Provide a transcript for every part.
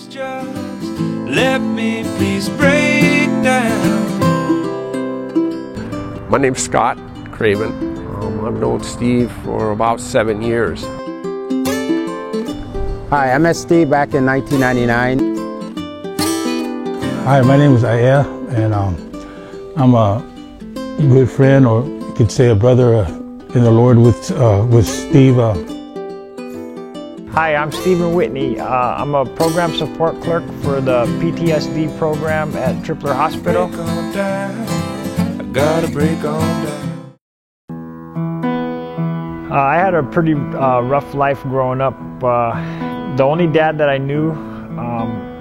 Just let me please break down. My name's Scott Craven. I've known Steve for about 7 years. Hi, I met Steve back in 1999. Hi, my name is Aya, and I'm a good friend, or you could say a brother in the Lord with Steve. Hi, I'm Stephen Whitney. I'm a program support clerk for the PTSD program at Tripler Hospital. Break on down. I gotta break on down. I had a pretty rough life growing up. The only dad that I knew,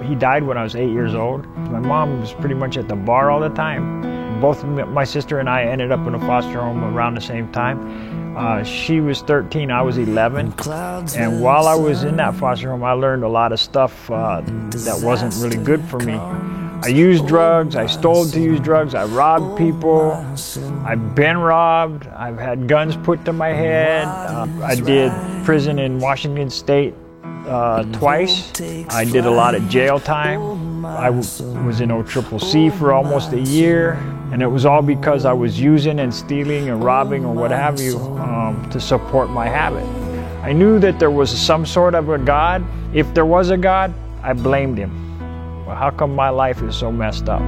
he died when I was 8 years old. My mom was pretty much at the bar all the time. Both my sister and I ended up in a foster home around the same time. She was 13, I was 11, and while I was in that foster home, I learned a lot of stuff that wasn't really good for me. I used drugs, I stole to use drugs, I robbed people, I've been robbed, I've had guns put to my head. I did prison in Washington State twice. I did a lot of jail time. I was in OCCC for almost a year, and it was all because I was using and stealing and robbing or what have you to support my habit. I knew that there was some sort of a God. If there was a God, I blamed him. Well, how come my life is so messed up?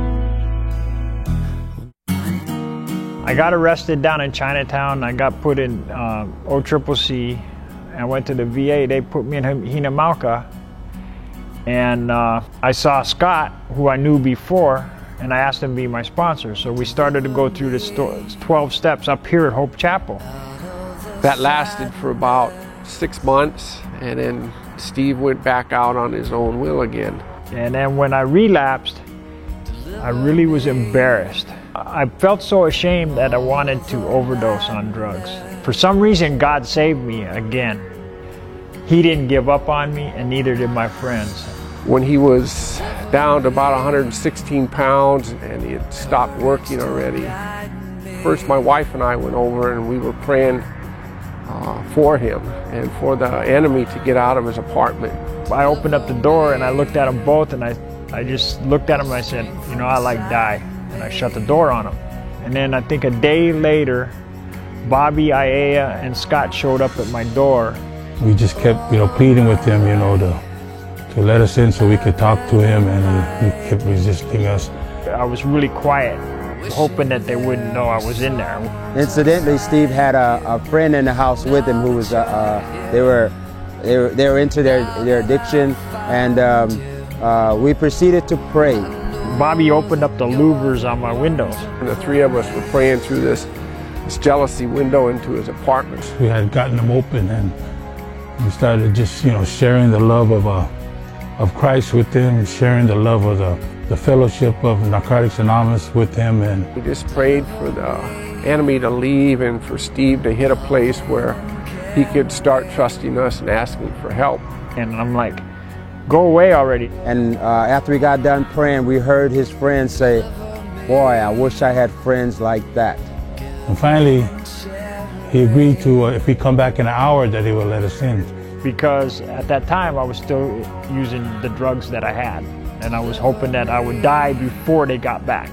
I got arrested down in Chinatown. I got put in OCCC. I went to the VA. They put me in Hinamauka, and I saw Scott, who I knew before, and I asked him to be my sponsor. So we started to go through the 12 steps up here at Hope Chapel. That lasted for about 6 months, and then Steve went back out on his own will again. And then when I relapsed, I really was embarrassed. I felt so ashamed that I wanted to overdose on drugs. For some reason, God saved me again. He didn't give up on me, and neither did my friends. When he was down to about 116 pounds and he had stopped working already, first my wife and I went over and we were praying for him and for the enemy to get out of his apartment. I opened up the door and I looked at them both, and I just looked at them and I said, you know, I like die. And I shut the door on them. And then I think a day later, Bobby, Aya, and Scott showed up at my door. We just kept, pleading with him, to let us in so we could talk to him, and he kept resisting us. I was really quiet, hoping that they wouldn't know I was in there. Incidentally, Steve had a friend in the house with him who was they were into their addiction, and we proceeded to pray. Bobby opened up the louvers on my windows. And the three of us were praying through this jealousy window into his apartment. We had gotten them open, and we started just, sharing the love of Christ with him, sharing the love of the fellowship of Narcotics Anonymous with him. And we just prayed for the enemy to leave and for Steve to hit a place where he could start trusting us and asking for help. And I'm like, go away already. And after we got done praying, we heard his friends say, boy, I wish I had friends like that. And finally, he agreed to, if we come back in an hour, that he would let us in. Because at that time, I was still using the drugs that I had. And I was hoping that I would die before they got back.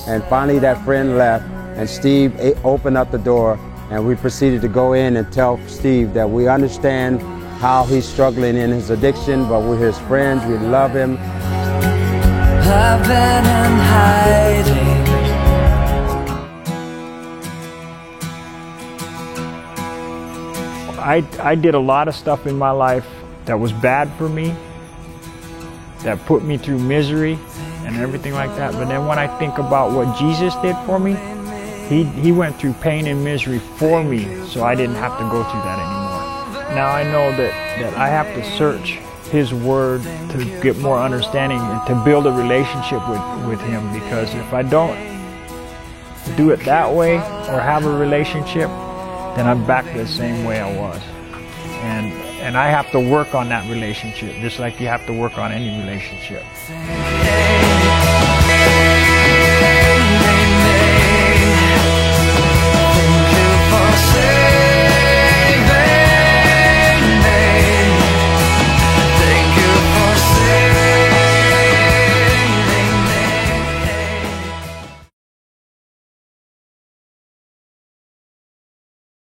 And finally, that friend left, and Steve opened up the door, and we proceeded to go in and tell Steve that we understand how he's struggling in his addiction, but we're his friends, we love him. I've been in hiding. I did a lot of stuff in my life that was bad for me, that put me through misery and everything like that. But then when I think about what Jesus did for me, he went through pain and misery for me, so I didn't have to go through that anymore. Now I know that I have to search his word to get more understanding and to build a relationship with him, because if I don't do it that way or have a relationship, then I'm back to the same way I was. And I have to work on that relationship, just like you have to work on any relationship.